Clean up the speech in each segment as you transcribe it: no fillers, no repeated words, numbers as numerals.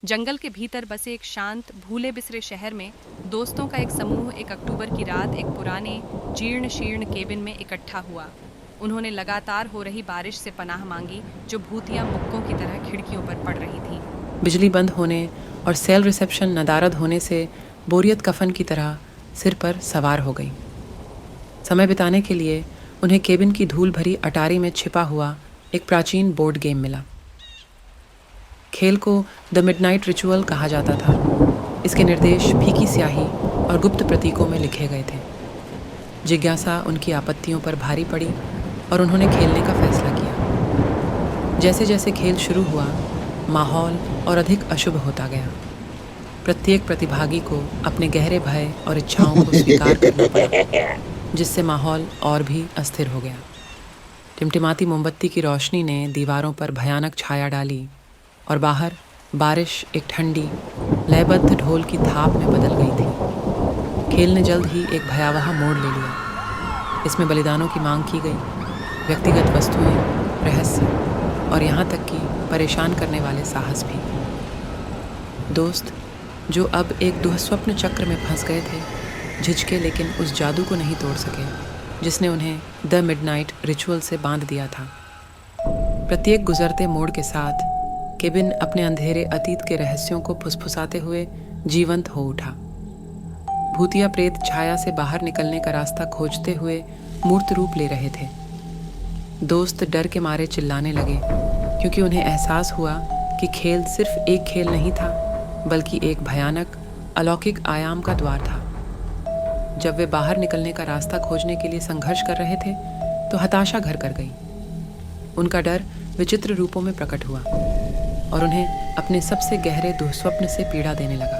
जंगल के भीतर बसे एक शांत भूले बिसरे शहर में दोस्तों का एक समूह 1 अक्टूबर की रात एक पुराने जीर्ण शीर्ण केबिन में इकट्ठा हुआ। उन्होंने लगातार हो रही बारिश से पनाह मांगी, जो भूतिया मुक्कों की तरह खिड़कियों पर पड़ रही थी। बिजली बंद होने और सेल रिसेप्शन नदारद होने से बोरियत कफन की तरह सिर पर सवार हो गई। समय बिताने के लिए उन्हें केबिन की धूल भरी अटारी में छिपा हुआ एक प्राचीन बोर्ड गेम मिला। खेल को द मिडनाइट रिचुअल कहा जाता था। इसके निर्देश फीकी स्याही और गुप्त प्रतीकों में लिखे गए थे। जिज्ञासा उनकी आपत्तियों पर भारी पड़ी और उन्होंने खेलने का फैसला किया। जैसे जैसे खेल शुरू हुआ, माहौल और अधिक अशुभ होता गया। प्रत्येक प्रतिभागी को अपने गहरे भय और इच्छाओं को स्वीकार करना पड़ा, जिससे माहौल और भी अस्थिर हो गया। टिमटिमाती मोमबत्ती की रोशनी ने दीवारों पर भयानक छाया डाली और बाहर बारिश एक ठंडी लयबद्ध ढोल की थाप में बदल गई थी। खेल ने जल्द ही एक भयावह मोड़ ले लिया। इसमें बलिदानों की मांग की गई, व्यक्तिगत वस्तुएं, रहस्य और यहाँ तक कि परेशान करने वाले साहस भी। दोस्त, जो अब एक दुःस्वप्न चक्र में फंस गए थे, झिझके लेकिन उस जादू को नहीं तोड़ सके जिसने उन्हें द मिडनाइट रिचुअल से बांध दिया था। प्रत्येक गुजरते मोड़ के साथ केबिन अपने अंधेरे अतीत के रहस्यों को फुसफुसाते हुए जीवंत हो उठा। भूतिया प्रेत छाया से बाहर निकलने का रास्ता खोजते हुए मूर्त रूप ले रहे थे। दोस्त डर के मारे चिल्लाने लगे, क्योंकि उन्हें एहसास हुआ कि खेल सिर्फ एक खेल नहीं था, बल्कि एक भयानक अलौकिक आयाम का द्वार था। जब वे बाहर निकलने का रास्ता खोजने के लिए संघर्ष कर रहे थे, तो हताशा घर कर गई। उनका डर विचित्र रूपों में प्रकट हुआ और उन्हें अपने सबसे गहरे दुःस्वप्न से पीड़ा देने लगा।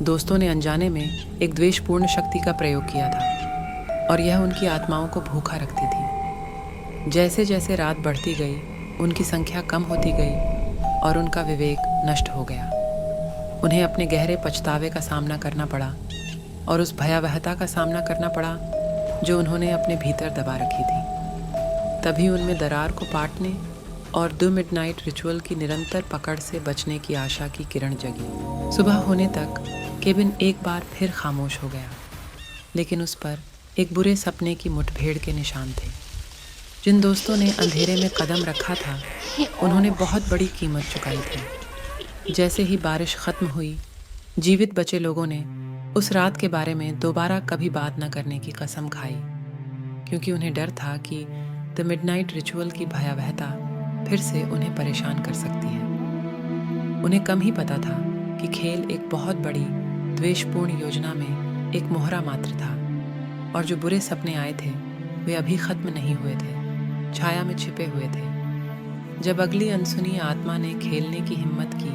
दोस्तों ने अनजाने में एक द्वेषपूर्ण शक्ति का प्रयोग किया था और यह उनकी आत्माओं को भूखा रखती थी। जैसे जैसे रात बढ़ती गई, उनकी संख्या कम होती गई और उनका विवेक नष्ट हो गया। उन्हें अपने गहरे पछतावे का सामना करना पड़ा और उस भयावहता का सामना करना पड़ा जो उन्होंने अपने भीतर दबा रखी थी। तभी उनमें दरार को पाटने और द मिडनाइट रिचुअल की निरंतर पकड़ से बचने की आशा की किरण जगी। सुबह होने तक केबिन एक बार फिर खामोश हो गया, लेकिन उस पर एक बुरे सपने की मुठभेड़ के निशान थे। जिन दोस्तों ने अंधेरे में कदम रखा था, उन्होंने बहुत बड़ी कीमत चुकाई थी। जैसे ही बारिश खत्म हुई, जीवित बचे लोगों ने उस रात के बारे में दोबारा कभी बात न करने की कसम खाई, क्योंकि उन्हें डर था कि द मिडनाइट रिचुअल की भयावहता फिर से उन्हें परेशान कर सकती है। उन्हें कम ही पता था कि खेल एक बहुत बड़ी द्वेषपूर्ण योजना में एक मोहरा मात्र था, और जो बुरे सपने आए थे वे अभी खत्म नहीं हुए थे, छाया में छिपे हुए थे। जब अगली अनसुनी आत्मा ने खेलने की हिम्मत की